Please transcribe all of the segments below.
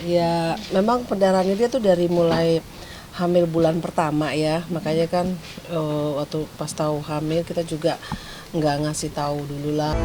Ya, memang pendarahannya dia tuh dari mulai hamil bulan pertama ya, makanya kan waktu pas tahu hamil kita juga nggak ngasih tahu dulu lah.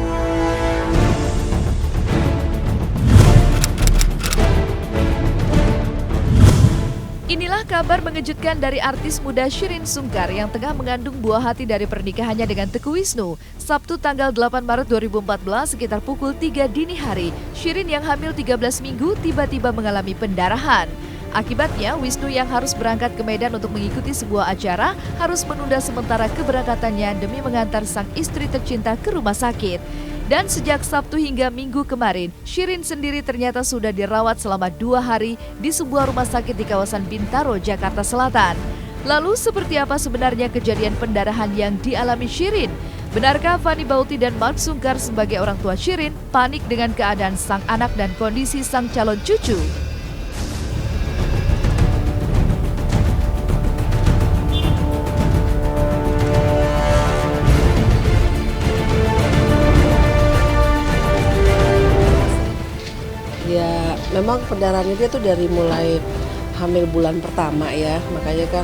Inilah kabar mengejutkan dari artis muda Shireen Sungkar yang tengah mengandung buah hati dari pernikahannya dengan Teguh Wisnu. Sabtu tanggal 8 Maret 2014 sekitar pukul 3 dini hari, Shireen yang hamil 13 minggu tiba-tiba mengalami pendarahan. Akibatnya, Wisnu yang harus berangkat ke Medan untuk mengikuti sebuah acara harus menunda sementara keberangkatannya demi mengantar sang istri tercinta ke rumah sakit. Dan sejak Sabtu hingga Minggu kemarin, Shireen sendiri ternyata sudah dirawat selama 2 hari di sebuah rumah sakit di kawasan Bintaro, Jakarta Selatan. Lalu seperti apa sebenarnya kejadian pendarahan yang dialami Shireen? Benarkah Fani Bauti dan Mark Sungkar sebagai orang tua Shireen panik dengan keadaan sang anak dan kondisi sang calon cucu? Ya, memang pendarahannya dia tuh dari mulai hamil bulan pertama ya, makanya kan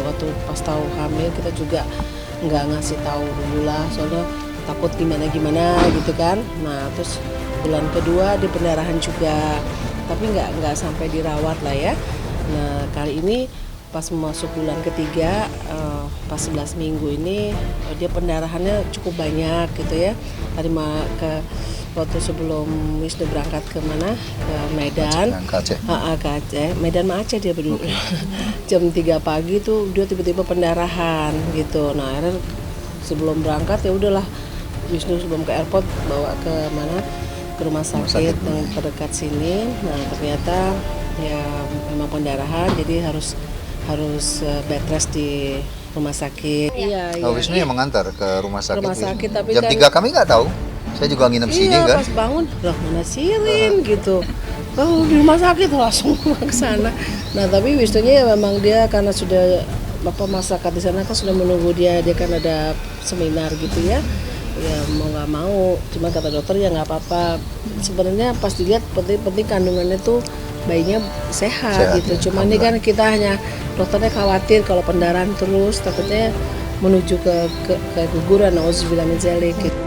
waktu pas tahu hamil kita juga nggak ngasih tahu dulu lah, soalnya takut gimana gitu kan. Nah, terus bulan kedua di pendarahan juga, tapi nggak sampai dirawat lah ya. Nah, kali ini pas masuk bulan ketiga, pas 11 minggu ini dia pendarahannya cukup banyak gitu ya. Tadi ke waktu sebelum Wisnu berangkat ke mana? Ke Medan. Ke Aceh. Ke Aceh. Medan sama Aceh dia berdua. Okay. Jam 3 pagi tuh dia tiba-tiba pendarahan gitu. Nah, akhirnya sebelum berangkat ya udahlah Wisnu sebelum ke airport bawa ke mana? Ke rumah sakit yang terdekat sini. Nah, ternyata ya memang pendarahan, jadi harus bed rest di rumah sakit. Iya. Wisnu yang mengantar ke rumah sakit. Rumah sakit, tapi jam 3 kami nggak tahu. Saya juga nginep sini kan. Iya, pas bangun, loh mana Shireen gitu. Oh, di rumah sakit langsung ke sana. Nah, tapi Wisnunya ya memang dia karena sudah masyarakat di sana kan sudah menunggu dia kan ada seminar gitu ya. Ya mau nggak mau, cuma kata dokter ya nggak apa-apa. Sebenarnya pas dilihat penting kandungannya tuh bayinya sehat gitu. Ya, Cuma ini kan kita hanya dokternya khawatir kalau pendarahan terus takutnya menuju ke keguguran, nauzubillah min dzalik gitu.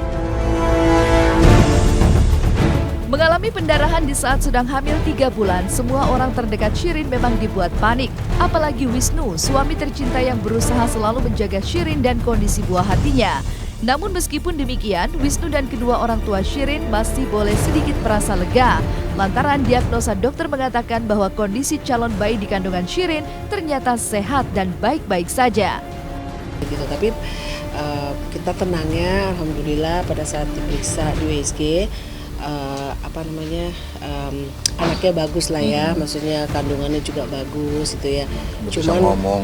Mengalami pendarahan di saat sedang hamil 3 bulan, semua orang terdekat Shireen memang dibuat panik. Apalagi Wisnu, suami tercinta yang berusaha selalu menjaga Shireen dan kondisi buah hatinya. Namun meskipun demikian, Wisnu dan kedua orang tua Shireen masih boleh sedikit merasa lega. Lantaran diagnosa dokter mengatakan bahwa kondisi calon bayi di kandungan Shireen ternyata sehat dan baik-baik saja. Gitu, tapi kita tenangnya, alhamdulillah pada saat diperiksa di USG, anaknya bagus lah ya, maksudnya kandungannya juga bagus gitu ya. Cuman ngomong.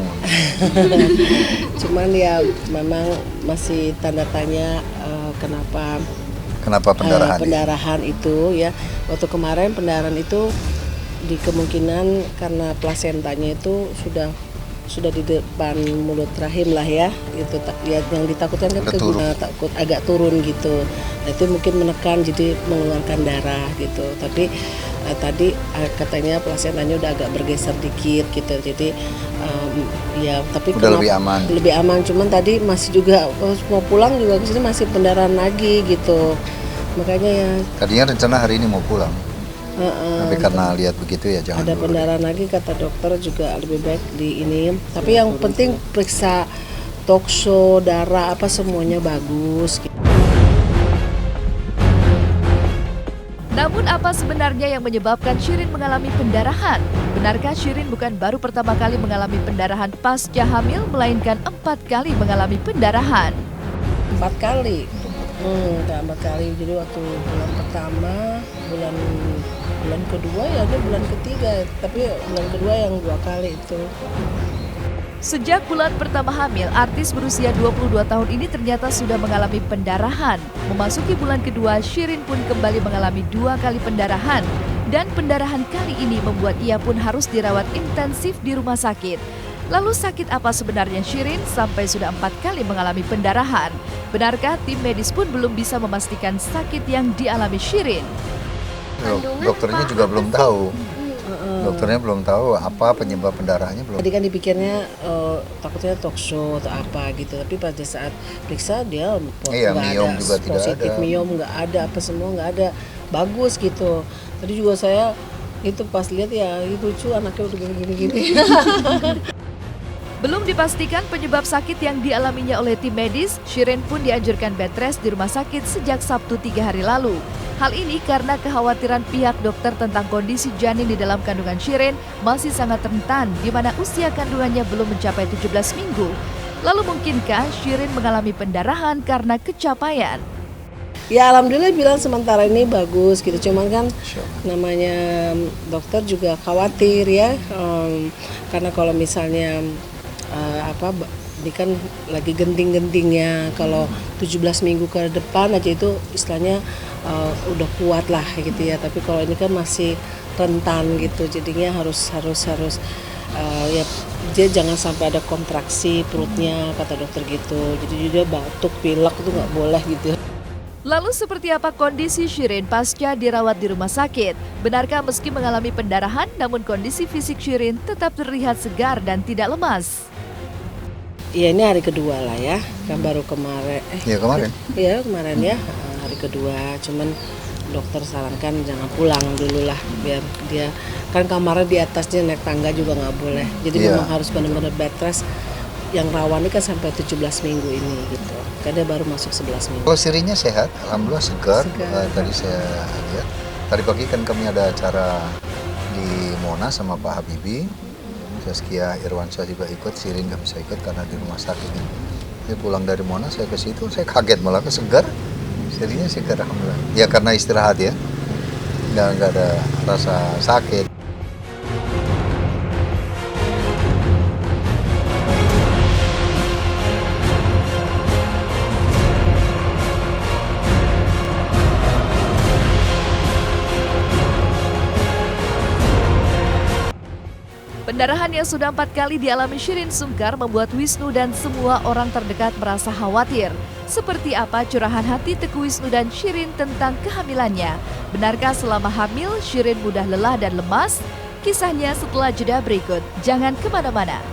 Cuman ya memang masih tanda tanya kenapa pendarahan itu ya. Waktu kemarin pendarahan itu di kemungkinan karena plasentanya itu sudah di depan mulut rahim lah ya, itu ya, yang ditakutkan kan takut agak turun gitu. Nah, itu mungkin menekan jadi mengeluarkan darah gitu. Tapi tadi katanya plasentanya udah agak bergeser dikit gitu. Jadi ya tapi udah lebih aman. Cuman tadi masih juga mau pulang juga ke sini masih pendarahan lagi gitu. Makanya ya tadinya rencana hari ini mau pulang. Tapi karena lihat begitu ya jangan. Ada pendarahan lagi kata dokter juga lebih baik di ini. Tapi yang penting periksa tokso, darah apa semuanya bagus. Namun apa sebenarnya yang menyebabkan Shireen mengalami pendarahan? Benarkah Shireen bukan baru pertama kali mengalami pendarahan pasca hamil, melainkan 4 kali mengalami pendarahan? 4 kali. 4 kali. Jadi waktu bulan pertama, bulan kedua ya ada bulan ketiga, tapi bulan kedua yang 2 kali itu. Sejak bulan pertama hamil, artis berusia 22 tahun ini ternyata sudah mengalami pendarahan. Memasuki bulan kedua, Shireen pun kembali mengalami 2 kali pendarahan. Dan pendarahan kali ini membuat ia pun harus dirawat intensif di rumah sakit. Lalu sakit apa sebenarnya Shireen sampai sudah 4 kali mengalami pendarahan? Benarkah tim medis pun belum bisa memastikan sakit yang dialami Shireen? Dokternya juga belum tahu. Dokternya belum tahu apa penyebab pendarahannya belum. Tadi kan dipikirnya takutnya toksho atau apa gitu, tapi pada saat periksa dia Iya, nggak miom ada juga tidak positif, ada. miom nggak ada, apa semua nggak ada, bagus gitu. Tadi juga saya itu pas lihat ya lucu anaknya udah gini-gini. Belum dipastikan penyebab sakit yang dialaminya oleh tim medis, Shirin pun dianjurkan bed rest di rumah sakit sejak Sabtu 3 hari lalu. Hal ini karena kekhawatiran pihak dokter tentang kondisi janin di dalam kandungan Shirin masih sangat rentan, di mana usia kandungannya belum mencapai 17 minggu. Lalu mungkinkah Shirin mengalami pendarahan karena kecapaian? Ya alhamdulillah bilang sementara ini bagus gitu, cuman kan Insya Allah. namanya dokter juga khawatir ya, karena kalau misalnya ini kan lagi genting-gentingnya, kalau 17 minggu ke depan aja itu istilahnya udah kuat lah gitu ya, tapi kalau ini kan masih rentan gitu, jadinya harus ya dia jangan sampai ada kontraksi perutnya kata dokter gitu, jadi dia batuk pilek itu nggak boleh gitu. Lalu seperti apa kondisi Shirin pasca dirawat di rumah sakit? Benarkah meski mengalami pendarahan, namun kondisi fisik Shirin tetap terlihat segar dan tidak lemas? Ya ini hari kedua lah ya, kan baru kemarin. Iya kemarin. Iya kemarin ya, hari kedua. Cuman dokter sarankan jangan pulang dulu lah, biar dia kan kamarnya di atasnya, naik tangga juga nggak boleh. Jadi Iya. memang harus benar-benar bed rest. Yang rawan ini kan sampai 17 minggu ini gitu. Kan dia baru masuk 11 minggu. Kalau Shirinnya sehat, alhamdulillah segar. Segar. Tadi saya lihat. Tadi pagi kan kami ada acara di Monas sama Pak Habibie. Zaskia Irwansyah juga ikut, Shirin nggak bisa ikut karena di rumah sakit. Saya pulang dari Monas, saya ke situ, saya kaget malah segar. Shirinnya segar, alhamdulillah. Ya karena istirahat ya, nggak ada rasa sakit. Pendarahan yang sudah 4 kali dialami Shirin Sungkar membuat Wisnu dan semua orang terdekat merasa khawatir. Seperti apa curahan hati Teguh Wisnu dan Shirin tentang kehamilannya? Benarkah selama hamil Shirin mudah lelah dan lemas? Kisahnya setelah jeda berikut. Jangan kemana-mana.